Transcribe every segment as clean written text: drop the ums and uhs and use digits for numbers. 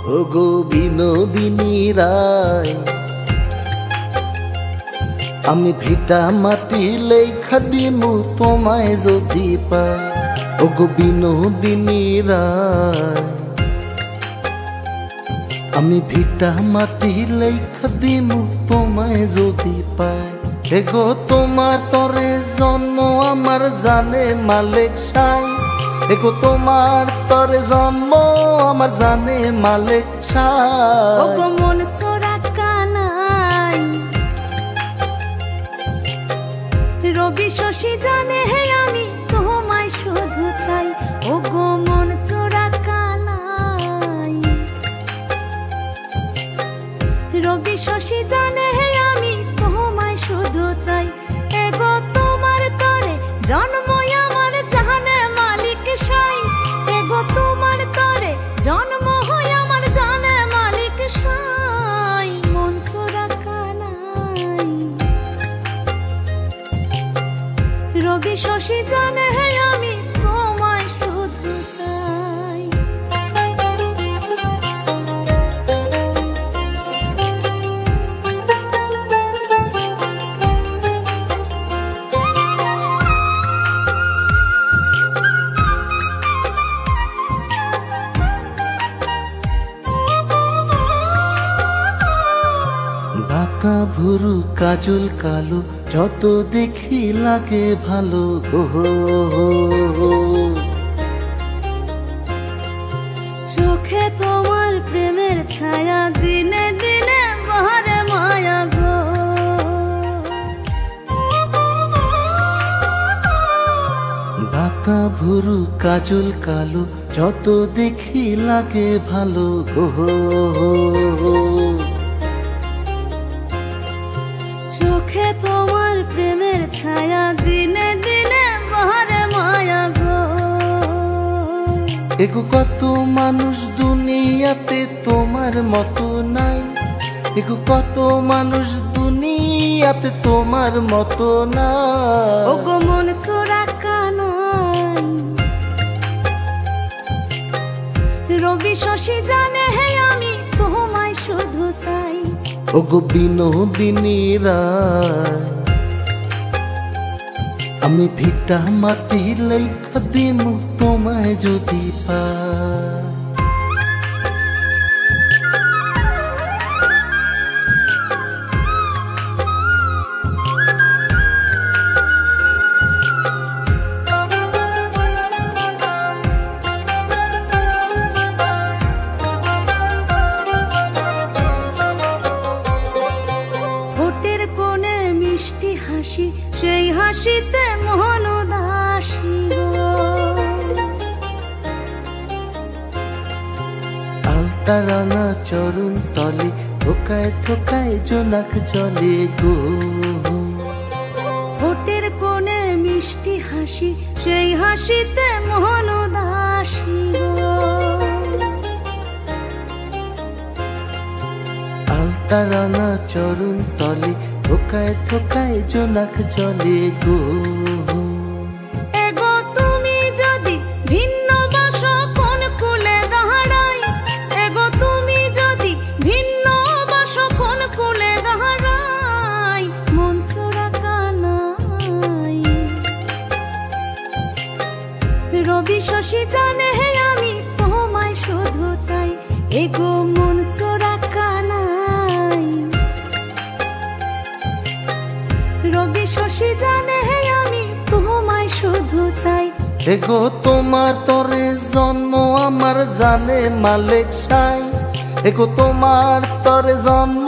ওগো বিনোদিনী রায়, আমি ভিটা মাটি লেখা দিমু তোমায় যদি পাই। ওগো বিনোদিনী রায়, আমি ভিটা মাটি লেখা দিমু তোমায় যদি পাই। এগো তোমার তরে জন্ম আমার জানে মালিক সাই। এগো তোমার তরে জন্ম আমার জানে মালিক সাই। ওগো মন চোরা কানাই, রবি শশী জানে হে আমি তোমায় শুধু চাই। ওগো মন চোরা কানাই, রবি শশী জানে হে আমি তোমায় শুধু চাই। এগো তোমার তরে জন্ম আমার জানে মালিক সাই। এগো তোমার তরে জন্ম হয় আমার জানে মালিক সাই। মন চোরা কানাই, রবি শশী জানে হে আমি তোমায় শুধু চাই। বাঁকা ভুরু কাজল কালো যত দেখি লাগে ভালো গো। চোখে তোমার প্রেমের ছায়া দিনে দিনে বাহারে মায়া গো। বাঁকা ভুরু কাজল কালো যত দেখি লাগে ভালো গো। চোখে তোমার প্রেমের ছায়া দিনে দিনে বাহারে মায়া গো। এগো কত মানুষ দুনিয়াতে তোমার মতো নাই। এগো কত মানুষ দুনিয়াতে তোমার মতো নাই। ওগো মন চোরা কানাই, রবি শশী জানে হে আমি তোমায় শুধু চাই। ওগো বিনোদিনী রায়, আমি ভিটা মাটি লেখা দিমু তোমায় যদি পাই। ঠোঁটের কোণে মিষ্টি হাসি, সেই হাসিতে মোহন উদাসী গো। আলতা রাঙা চরণ তলে থোকায় থোকায় জোনাক জলে গো। ঠোঁটের কোণে মিষ্টি হাসি, সেই হাসিতে মোহন উদাসী গো। আলতা রাঙা চরণ তলে থোকায় থোকায় জোনাক জলে গো। এগো তুমি যদি ভিন্ন বাসো কোন কুলে দাঁড়াই। এগো তুমি যদি ভিন্ন বাসো কোন কুলে দাঁড়াই। মন চোরা কানাই, রবি শশী জানে হে আমি তোমায় শুধু চাই। এগো মন চোরা কানাই, রবি শশী জানে হে আমি তোমায় শুধু চাই। এগো তোমার তরে জন্ম আমার জানে মালিক সাই। এগো তোমার তরে জন্ম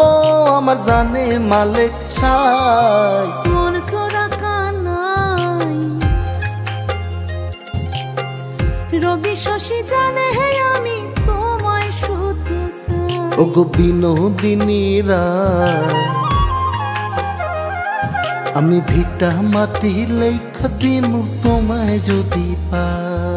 আমার জানে মালিক সাই। মন চোরা কানাই, রবি শশী জানে হে আমি তোমায় শুধু চাই। ওগো বিনোদিনী রায়, আমি ভিটা মাটি লেখা দিমু তোমায় যদি পাই।